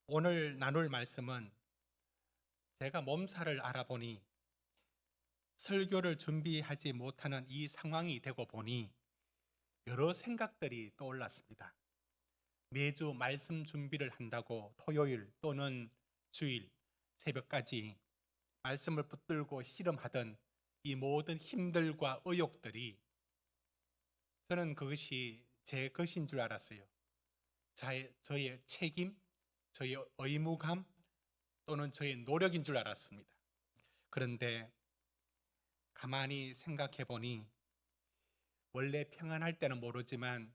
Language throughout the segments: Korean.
오늘 나눌 말씀은 제가 몸살을 알아보니 설교를 준비하지 못하는 이 상황이 되고 보니 여러 생각들이 떠올랐습니다. 매주 말씀 준비를 한다고 토요일 또는 주일 새벽까지 말씀을 붙들고 씨름하던 이 모든 힘들과 의욕들이 저는 그것이 제 것인 줄 알았어요. 저의 책임, 저의 의무감 또는 저의 노력인 줄 알았습니다. 그런데 가만히 생각해 보니 원래 평안할 때는 모르지만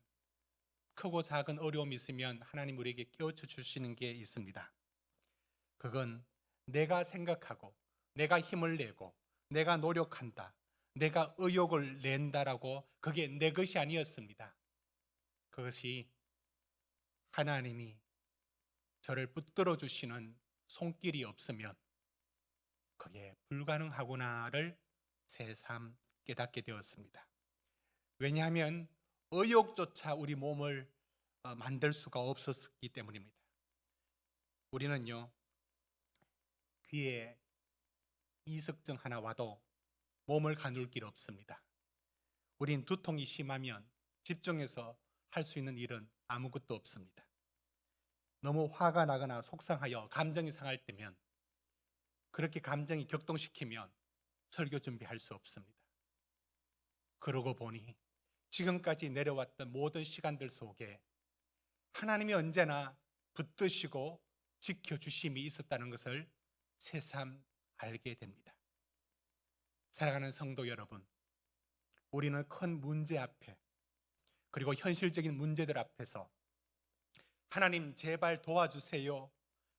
크고 작은 어려움이 있으면 하나님 우리에게 깨우쳐 주시는 게 있습니다. 그건 내가 생각하고 내가 힘을 내고 내가 노력한다, 내가 의욕을 낸다라고 그게 내 것이 아니었습니다. 그것이 하나님이 저를 붙들어 주시는 손길이 없으면 그게 불가능하구나를 새삼 깨닫게 되었습니다. 왜냐하면 의욕조차 우리 몸을 만들 수가 없었기 때문입니다. 우리는요, 귀에 이석증 하나 와도 몸을 가눌 길 없습니다. 우린 두통이 심하면 집중해서 할 수 있는 일은 아무것도 없습니다. 너무 화가 나거나 속상하여 감정이 상할 때면 그렇게 감정이 격동시키면 설교 준비할 수 없습니다. 그러고 보니 지금까지 내려왔던 모든 시간들 속에 하나님이 언제나 붙드시고 지켜주심이 있었다는 것을 새삼 알게 됩니다. 사랑하는 성도 여러분, 우리는 큰 문제 앞에 그리고 현실적인 문제들 앞에서 하나님 제발 도와주세요,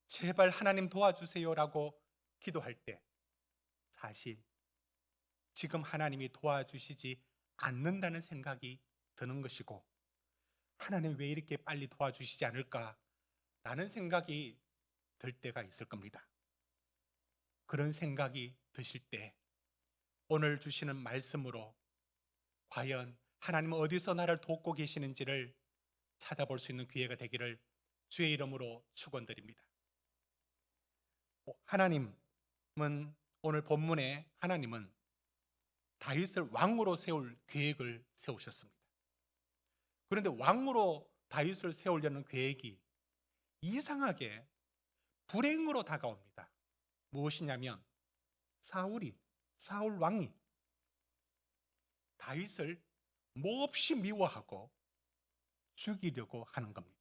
제발 하나님 도와주세요라고 기도할 때 사실 지금 하나님이 도와주시지 않는다는 생각이 드는 것이고, 하나님 왜 이렇게 빨리 도와주시지 않을까라는 생각이 들 때가 있을 겁니다. 그런 생각이 드실 때 오늘 주시는 말씀으로 과연 하나님은 어디서 나를 돕고 계시는지를 찾아볼 수 있는 기회가 되기를 주의 이름으로 축원드립니다. 하나님은, 오늘 본문에 하나님은 다윗을 왕으로 세울 계획을 세우셨습니다. 그런데 왕으로 다윗을 세우려는 계획이 이상하게 불행으로 다가옵니다. 무엇이냐면 사울 왕이 다윗을 몹시 미워하고 죽이려고 하는 겁니다.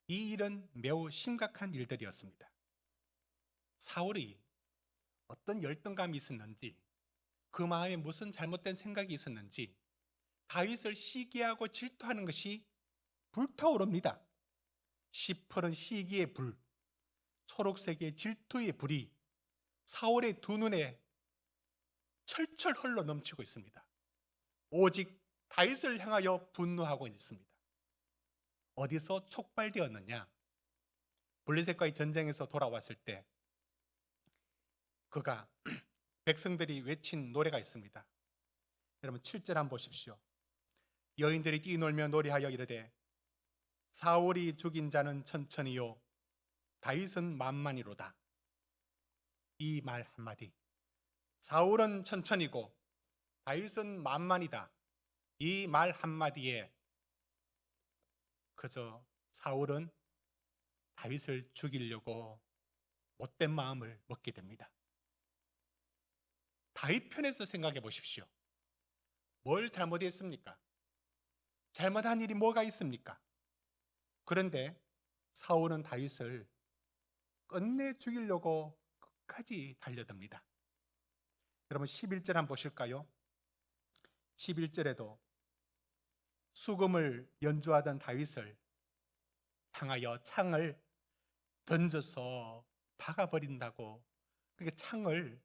이 일은 매우 심각한 일들이었습니다. 사울이 어떤 열등감이 있었는지, 그 마음에 무슨 잘못된 생각이 있었는지 다윗을 시기하고 질투하는 것이 불타오릅니다. 시퍼런 시기의 불, 초록색의 질투의 불이 사울의 두 눈에 철철 흘러 넘치고 있습니다. 오직 다윗을 향하여 분노하고 있습니다. 어디서 촉발되었느냐? 블레셋과의 전쟁에서 돌아왔을 때 그가 백성들이 외친 노래가 있습니다. 여러분 7절 한번 보십시오. 여인들이 뛰놀며 노래하여 이르되 사울이 죽인 자는 천천히요 다윗은 만만이로다. 이 말 한마디, 사울은 천천히고 다윗은 만만이다, 이 말 한마디에 그저 사울은 다윗을 죽이려고 못된 마음을 먹게 됩니다. 다윗 편에서 생각해 보십시오. 뭘 잘못했습니까? 잘못한 일이 뭐가 있습니까? 그런데 사울은 다윗을 끝내 죽이려고 끝까지 달려듭니다. 여러분 11절 한번 보실까요? 11절에도 수금을 연주하던 다윗을 향하여 창을 던져서 박아버린다고, 그러니까 창을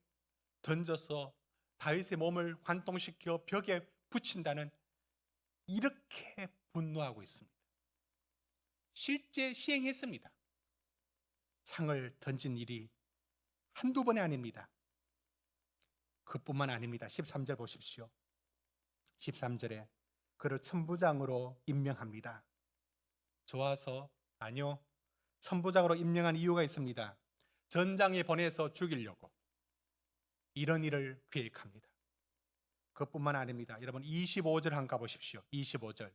던져서 다윗의 몸을 관통시켜 벽에 붙인다는, 이렇게 분노하고 있습니다. 실제 시행했습니다. 창을 던진 일이 한두 번이 아닙니다. 그뿐만 아닙니다. 13절 보십시오. 13절에 그를 천부장으로 임명합니다. 좋아서? 아니요. 선부장으로 임명한 이유가 있습니다. 전장에 보내서 죽이려고 이런 일을 계획합니다. 그것뿐만 아닙니다. 여러분 25절 한번 가보십시오. 25절.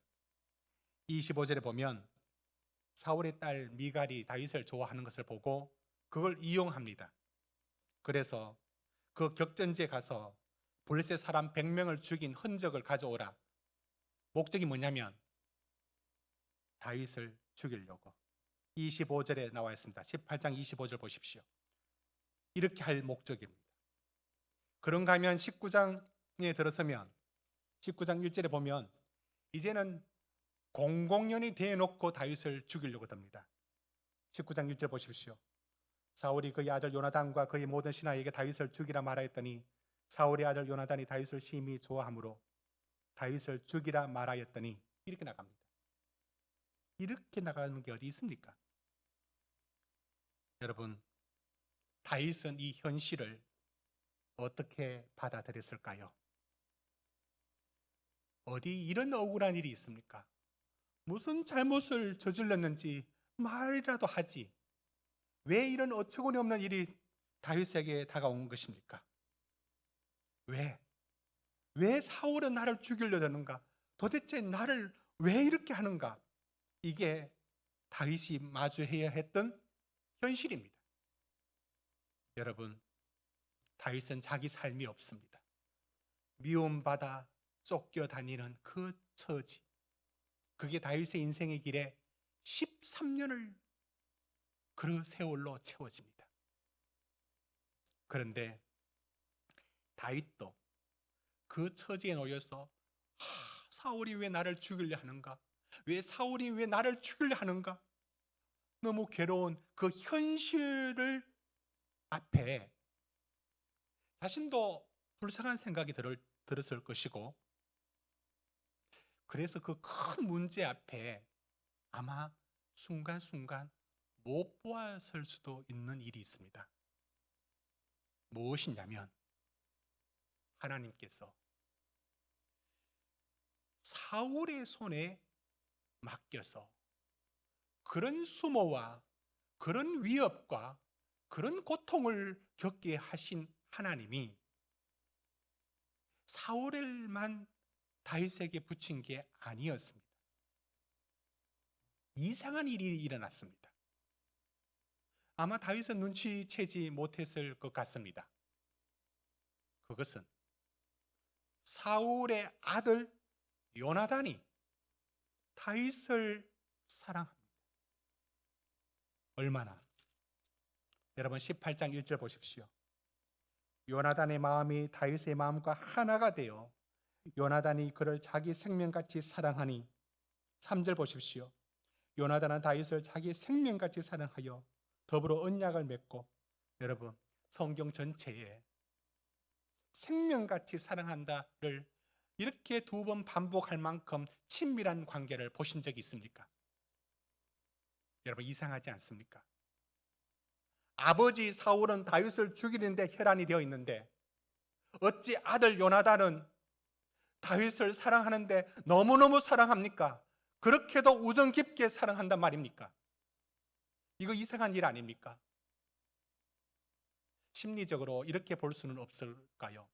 25절에 보면 사울의 딸 미갈이 다윗을 좋아하는 것을 보고 그걸 이용합니다. 그래서 그 격전지에 가서 블레셋 사람 100명을 죽인 흔적을 가져오라. 목적이 뭐냐면 다윗을 죽이려고. 25절에 나와 있습니다. 18장 25절 보십시오. 이렇게 할 목적입니다. 그런가 하면 19장에 들어서면 19장 1절에 보면 이제는 공공연히 대놓고 다윗을 죽이려고 듭니다. 19장 1절 보십시오. 사울이 그의 아들 요나단과 그의 모든 신하에게 다윗을 죽이라 말하였더니 사울의 아들 요나단이 다윗을 심히 좋아하므로 다윗을 죽이라 말하였더니 이렇게 나갑니다. 이렇게 나가는 게 어디 있습니까? 여러분, 다윗은 이 현실을 어떻게 받아들였을까요? 어디 이런 억울한 일이 있습니까? 무슨 잘못을 저질렀는지 말이라도 하지. 왜 이런 어처구니 없는 일이 다윗에게 다가온 것입니까? 왜 사울은 나를 죽이려고 하는가? 도대체 나를 왜 이렇게 하는가? 이게 다윗이 마주해야 했던 현실입니다. 여러분, 다윗은 자기 삶이 없습니다. 미움받아 쫓겨다니는 그 처지. 그게 다윗의 인생의 길에 13년을 그 세월로 채워집니다. 그런데 다윗도 그 처지에 놓여서 사울이 왜 나를 죽이려 하는가? 왜 사울이 왜 나를 죽이려 하는가? 너무 괴로운 그 현실을 앞에 자신도 불쌍한 생각이 들었을 것이고, 그래서 그 큰 문제 앞에 아마 순간순간 못 보았을 수도 있는 일이 있습니다. 무엇이냐면 하나님께서 사울의 손에 맡겨서 그런 수모와 그런 위협과 그런 고통을 겪게 하신 하나님이 사울을만 다윗에게 붙인 게 아니었습니다. 이상한 일이 일어났습니다. 아마 다윗은 눈치채지 못했을 것 같습니다. 그것은 사울의 아들 요나단이 다윗을 사랑합니다. 얼마나? 여러분 18장 1절 보십시오. 요나단의 마음이 다윗의 마음과 하나가 되어 요나단이 그를 자기 생명같이 사랑하니. 3절 보십시오. 요나단은 다윗을 자기 생명같이 사랑하여 더불어 언약을 맺고. 여러분, 성경 전체에 생명같이 사랑한다를 이렇게 2번 반복할 만큼 친밀한 관계를 보신 적이 있습니까? 여러분, 이상하지 않습니까? 아버지 사울은 다윗을 죽이는데 혈안이 되어 있는데 어찌 아들 요나단은 다윗을 사랑하는데 너무너무 사랑합니까? 그렇게도 우정 깊게 사랑한단 말입니까? 이거 이상한 일 아닙니까? 심리적으로 이렇게 볼 수는 없을까요?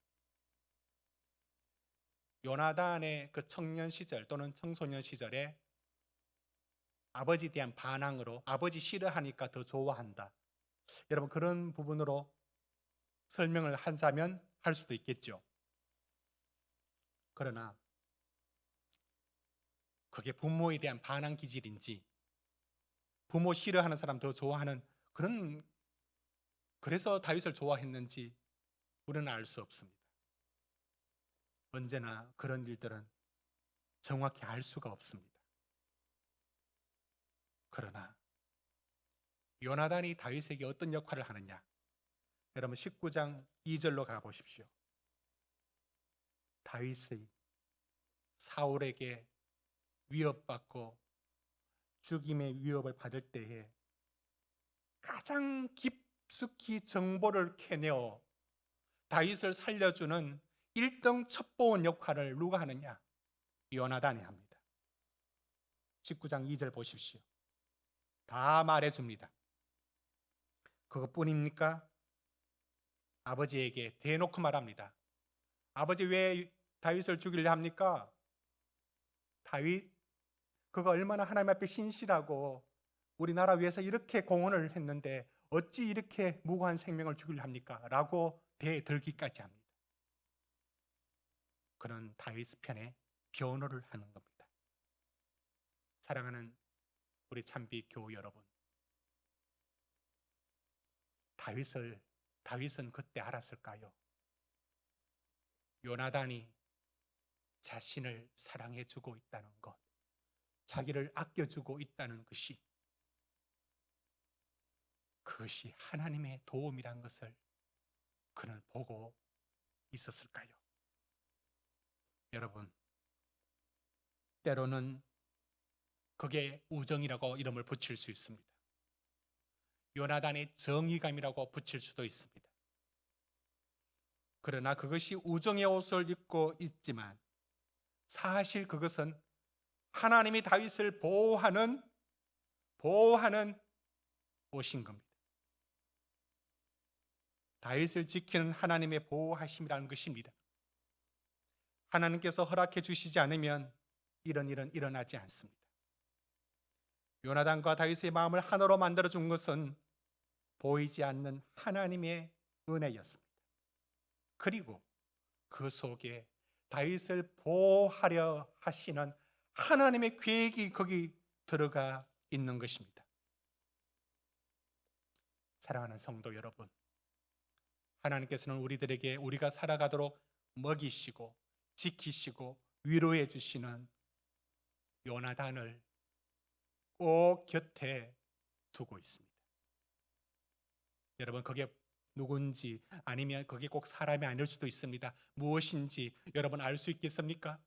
요나단의 그 청년 시절 또는 청소년 시절에 아버지에 대한 반항으로 아버지 싫어하니까 더 좋아한다. 여러분, 그런 부분으로 설명을 하자면 할 수도 있겠죠. 그러나 그게 부모에 대한 반항 기질인지 부모 싫어하는 사람 더 좋아하는 그래서 다윗을 좋아했는지 우리는 알 수 없습니다. 언제나 그런 일들은 정확히 알 수가 없습니다. 그러나 요나단이 다윗에게 어떤 역할을 하느냐? 여러분 19장 2절로 가보십시오. 다윗의 사울에게 위협받고 죽임의 위협을 받을 때에 가장 깊숙이 정보를 캐내어 다윗을 살려주는 1등 첩보원 역할을 누가 하느냐? 요나단이 합니다. 19장 2절 보십시오. 다 말해줍니다. 그것뿐입니까? 아버지에게 대놓고 말합니다. 아버지 왜 다윗을 죽이려 합니까? 다윗 그가 얼마나 하나님 앞에 신실하고 우리나라 위해서 이렇게 공헌을 했는데 어찌 이렇게 무고한 생명을 죽이려 합니까? 라고 대들기까지 합니다. 그는 다윗 편에 변호를 하는 겁니다. 사랑하는 우리 참비 교우 여러분, 다윗은 그때 알았을까요? 요나단이 자신을 사랑해주고 있다는 것, 자기를 아껴주고 있다는 그것이 하나님의 도움이란 것을 그는 보고 있었을까요? 여러분, 때로는 그게 우정이라고 이름을 붙일 수 있습니다. 요나단의 정의감이라고 붙일 수도 있습니다. 그러나 그것이 우정의 옷을 입고 있지만 사실 그것은 하나님이 다윗을 보호하는 옷인 겁니다. 다윗을 지키는 하나님의 보호하심이라는 것입니다. 하나님께서 허락해 주시지 않으면 이런 일은 일어나지 않습니다. 요나단과 다윗의 마음을 하나로 만들어 준 것은 보이지 않는 하나님의 은혜였습니다. 그리고 그 속에 다윗을 보호하려 하시는 하나님의 계획이 거기 들어가 있는 것입니다. 사랑하는 성도 여러분, 하나님께서는 우리들에게 우리가 살아가도록 먹이시고 지키시고 위로해 주시는 요나단을 꼭 곁에 두고 있습니다. 여러분, 그게 누군지 아니면 그게 꼭 사람이 아닐 수도 있습니다. 무엇인지 여러분 알 수 있겠습니까?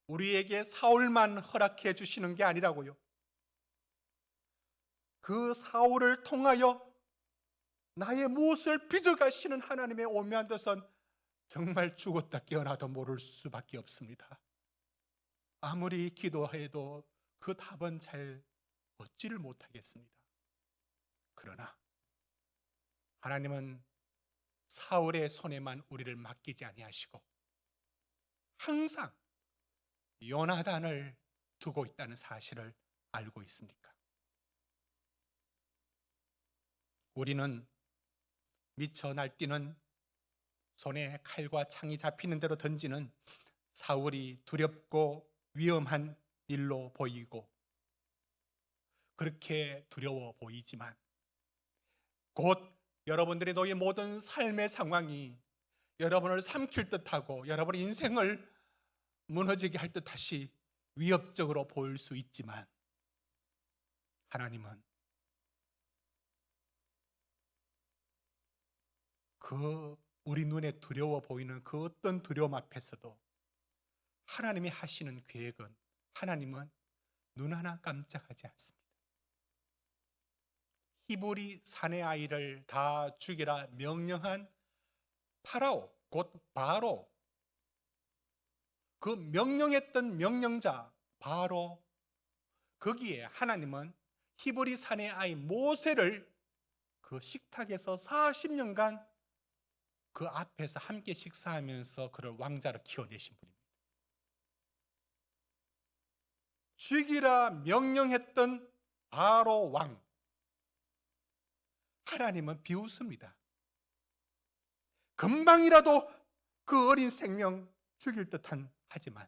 우리에게 사울만 허락해 주시는 게 아니라고요. 그 사울을 통하여 나의 무엇을 빚어가시는 하나님의 오묘한 뜻은 정말 죽었다 깨어나도 모를 수밖에 없습니다. 아무리 기도해도 그 답은 잘 얻지를 못하겠습니다. 그러나 하나님은 사울의 손에만 우리를 맡기지 아니하시고 항상 요나단을 두고 있다는 사실을 알고 있습니까? 우리는 미쳐 날뛰는 손에 칼과 창이 잡히는 대로 던지는 사울이 두렵고 위험한 일로 보이고 그렇게 두려워 보이지만 곧 여러분들의 너의 모든 삶의 상황이 여러분을 삼킬 듯하고 여러분의 인생을 무너지게 할 듯하시 위협적으로 보일 수 있지만 하나님은 그 우리 눈에 두려워 보이는 그 어떤 두려움 앞에서도 하나님이 하시는 계획은 하나님은 눈 하나 깜짝하지 않습니다. 히브리 사내 아이를 다 죽이라 명령한 파라오, 곧 바로, 그 명령했던 명령자 바로, 거기에 하나님은 히브리 사내 아이 모세를 그 식탁에서 40년간 그 앞에서 함께 식사하면서 그를 왕자로 키워내신 분입니다. 죽이라 명령했던 바로 왕, 하나님은 비웃습니다. 금방이라도 그 어린 생명 죽일 듯한 하지만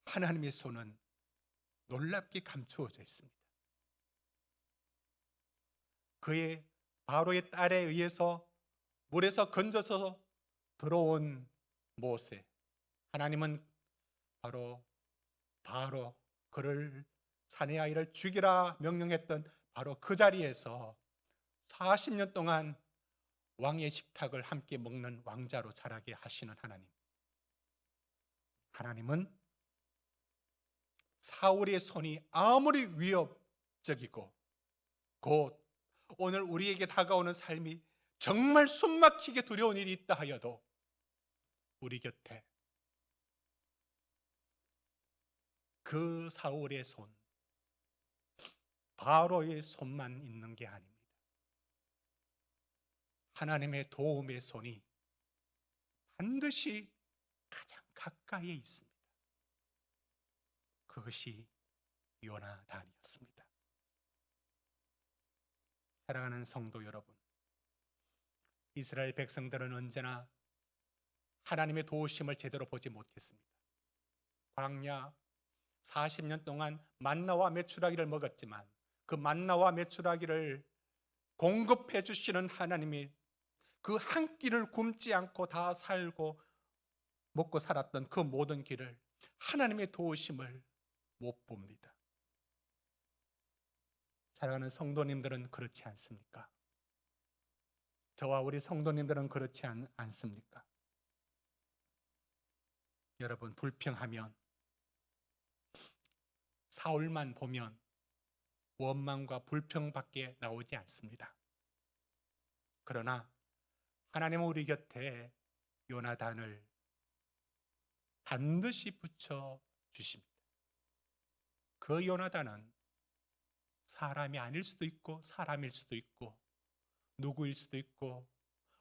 하나님의 손은 놀랍게 감추어져 있습니다. 그의 바로의 딸에 의해서 물에서 건져서 들어온 모세, 하나님은 바로 그를 사내 아이를 죽이라 명령했던 바로 그 자리에서 40년 동안 왕의 식탁을 함께 먹는 왕자로 자라게 하시는 하나님. 하나님은 사울의 손이 아무리 위협적이고 곧 오늘 우리에게 다가오는 삶이 정말 숨막히게 두려운 일이 있다 하여도 우리 곁에 그 사울의 손, 바로의 손만 있는 게 아닙니다. 하나님의 도움의 손이 반드시 가장 가까이에 있습니다. 그것이 요나단이었습니다. 사랑하는 성도 여러분, 이스라엘 백성들은 언제나 하나님의 도우심을 제대로 보지 못했습니다. 광야 40년 동안 만나와 메추라기를 먹었지만 그 만나와 메추라기를 공급해 주시는 하나님이 그 한 끼를 굶지 않고 다 살고 먹고 살았던 그 모든 길을 하나님의 도우심을 못 봅니다. 사랑하는 성도님들은 그렇지 않습니까? 저와 우리 성도님들은 그렇지 않습니까? 여러분, 불평하면, 사울만 보면 원망과 불평밖에 나오지 않습니다. 그러나 하나님은 우리 곁에 요나단을 반드시 붙여 주십니다. 그 요나단은 사람이 아닐 수도 있고 사람일 수도 있고 누구일 수도 있고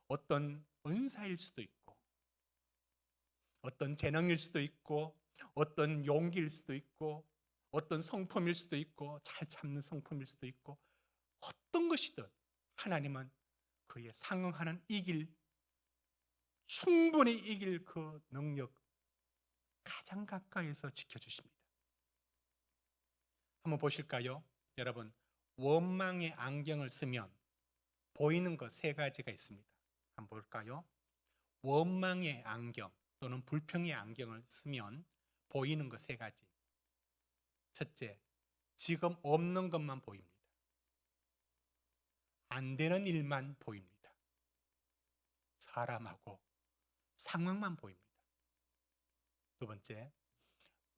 어떤 은사일 수도 있고 어떤 재능일 수도 있고 어떤 용기일 수도 있고 어떤 성품일 수도 있고 잘 참는 성품일 수도 있고 어떤 것이든 하나님은 그에 상응하는 충분히 이길 그 능력 가장 가까이에서 지켜주십니다. 한번 보실까요? 여러분, 원망의 안경을 쓰면 보이는 것 세 가지가 있습니다. 한번 볼까요? 원망의 안경 또는 불평의 안경을 쓰면 보이는 것 세 가지. 첫째, 지금 없는 것만 보입니다. 안 되는 일만 보입니다. 사람하고 상황만 보입니다. 두 번째,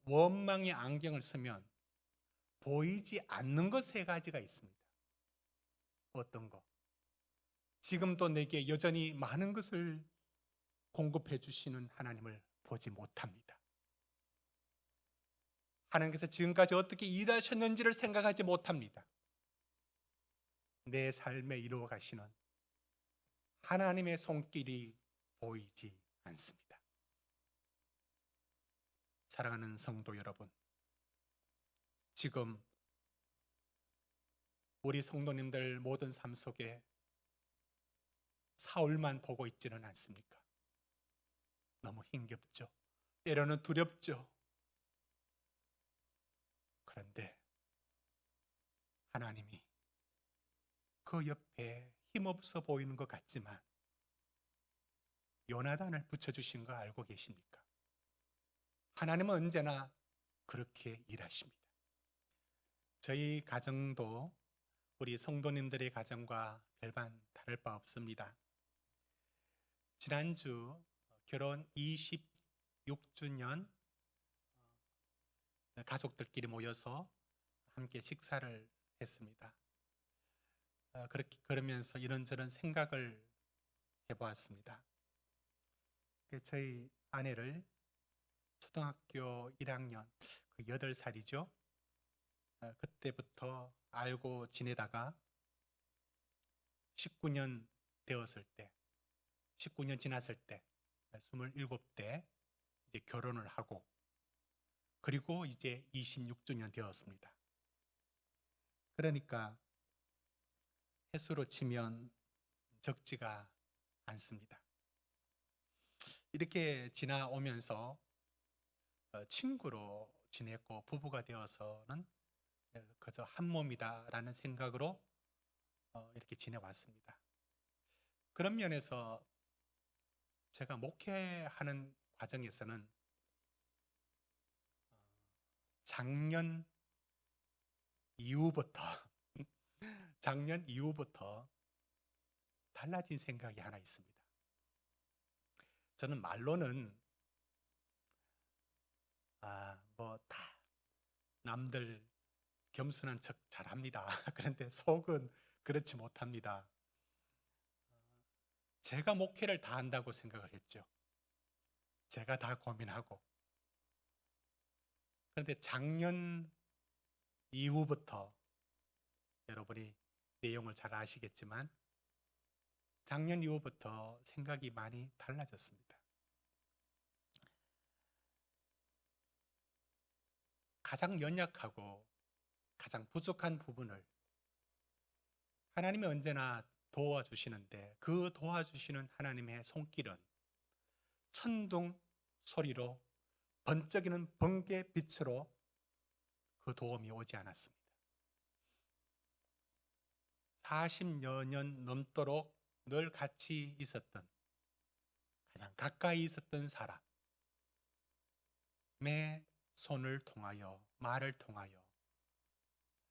원망의 안경을 쓰면 보이지 않는 것 세 가지가 있습니다. 어떤 것? 지금도 내게 여전히 많은 것을 공급해 주시는 하나님을 보지 못합니다. 하나님께서 지금까지 어떻게 일하셨는지를 생각하지 못합니다. 내 삶에 이루어 가시는 하나님의 손길이 보이지 않습니다. 사랑하는 성도 여러분, 지금 우리 성도님들 모든 삶 속에 사울만 보고 있지는 않습니까? 너무 힘겹죠. 때로는 두렵죠. 그런데 하나님이 그 옆에 힘없어 보이는 것 같지만 요나단을 붙여주신 거 알고 계십니까? 하나님은 언제나 그렇게 일하십니다. 저희 가정도 우리 성도님들의 가정과 별반 다를 바 없습니다. 지난주 결혼 26주년 가족들끼리 모여서 함께 식사를 했습니다. 그러면서 이런저런 생각을 해보았습니다. 저희 아내를 초등학교 1학년, 8살이죠. 그때부터 알고 지내다가 19년 되었을 때, 19년 지났을 때, 27대 이제 결혼을 하고, 그리고 이제 26주년 되었습니다. 그러니까 횟수로 치면 적지가 않습니다. 이렇게 지나오면서 친구로 지냈고 부부가 되어서는 그저 한 몸이다라는 생각으로 이렇게 지내왔습니다. 그런 면에서 제가 목회하는 과정에서는 작년 이후부터 달라진 생각이 하나 있습니다. 저는 말로는 다 남들 겸손한 척 잘합니다. 그런데 속은 그렇지 못합니다. 제가 목회를 다 한다고 생각을 했죠. 제가 다 고민하고 그런데 작년 이후부터 여러분이 내용을 잘 아시겠지만 작년 이후부터 생각이 많이 달라졌습니다. 가장 연약하고 가장 부족한 부분을 하나님이 언제나 도와주시는데 그 도와주시는 하나님의 손길은 천둥 소리로 번쩍이는 번개 빛으로 그 도움이 오지 않았습니다. 40여 년 넘도록 늘 같이 있었던, 가장 가까이 있었던 사람의 손을 통하여, 말을 통하여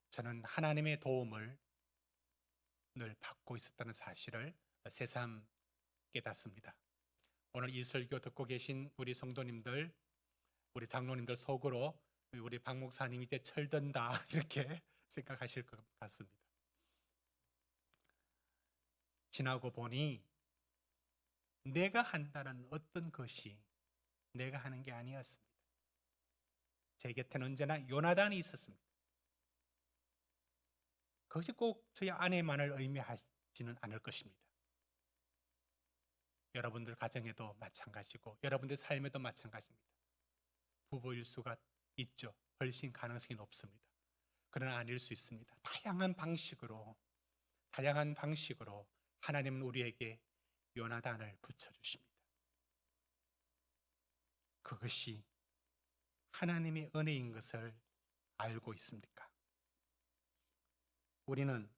저는 하나님의 도움을 늘 받고 있었다는 사실을 새삼 깨닫습니다. 오늘 이 설교 듣고 계신 우리 성도님들, 우리 장로님들 속으로 우리 박 목사님 이제 철든다 이렇게 생각하실 것 같습니다. 지나고 보니 내가 한다는 어떤 것이 내가 하는 게 아니었습니다. 제 곁에는 언제나 요나단이 있었습니다. 그것이 꼭 저희 아내만을 의미하지는 않을 것입니다. 여러분들 가정에도 마찬가지고 여러분들 삶에도 마찬가지입니다. 부부일 수가 있죠. 훨씬 가능성이 높습니다. 그러나 아닐 수 있습니다. 다양한 방식으로 하나님은 우리에게 요나단을 붙여주십니다. 그것이 하나님의 은혜인 것을 알고 있습니까? 우리는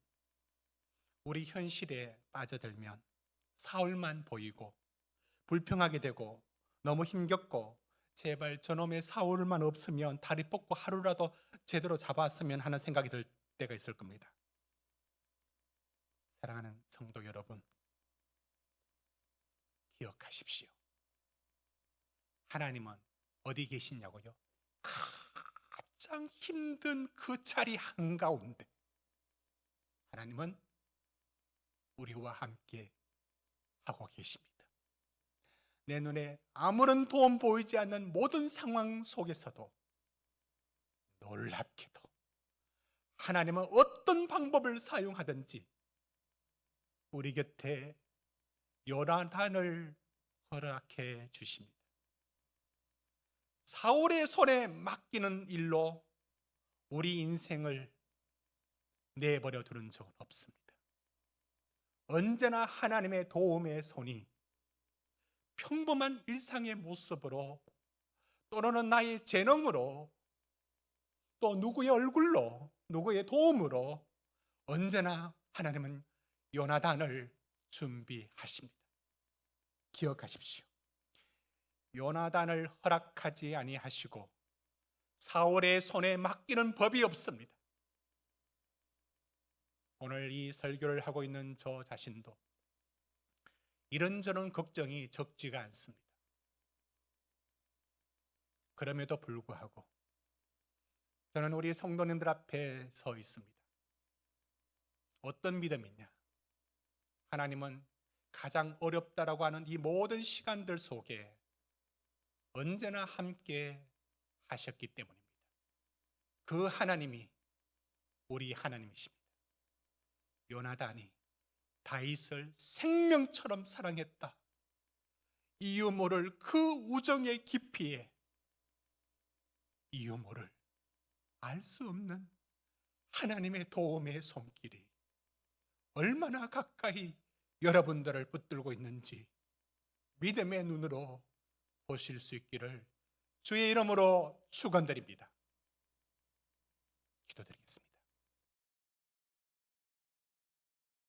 우리 현실에 빠져들면 사울만 보이고 불평하게 되고 너무 힘겹고 제발 저놈의 사울만 없으면 다리 뻗고 하루라도 제대로 잡았으면 하는 생각이 들 때가 있을 겁니다. 사랑하는 성도 여러분, 기억하십시오. 하나님은 어디 계시냐고요? 가장 힘든 그 자리 한가운데 하나님은 우리와 함께 하고 계십니다. 내 눈에 아무런 도움 보이지 않는 모든 상황 속에서도 놀랍게도 하나님은 어떤 방법을 사용하든지 우리 곁에 요나단을 허락해 주십니다. 사울의 손에 맡기는 일로 우리 인생을 내버려 두는 적은 없습니다. 언제나 하나님의 도움의 손이 평범한 일상의 모습으로 또는 나의 재능으로 또 누구의 얼굴로 누구의 도움으로 언제나 하나님은 요나단을 준비하십니다. 기억하십시오. 요나단을 허락하지 아니하시고 사울의 손에 맡기는 법이 없습니다. 오늘 이 설교를 하고 있는 저 자신도 이런저런 걱정이 적지가 않습니다. 그럼에도 불구하고 저는 우리 성도님들 앞에 서 있습니다. 어떤 믿음이냐? 하나님은 가장 어렵다라고 하는 이 모든 시간들 속에 언제나 함께 하셨기 때문입니다. 그 하나님이 우리 하나님이십니다. 요나단이 다윗을 생명처럼 사랑했다. 이유 모를 그 우정의 깊이에 이유 모를 알 수 없는 하나님의 도움의 손길이 얼마나 가까이 여러분들을 붙들고 있는지 믿음의 눈으로 보실 수 있기를 주의 이름으로 축원드립니다. 기도드리겠습니다.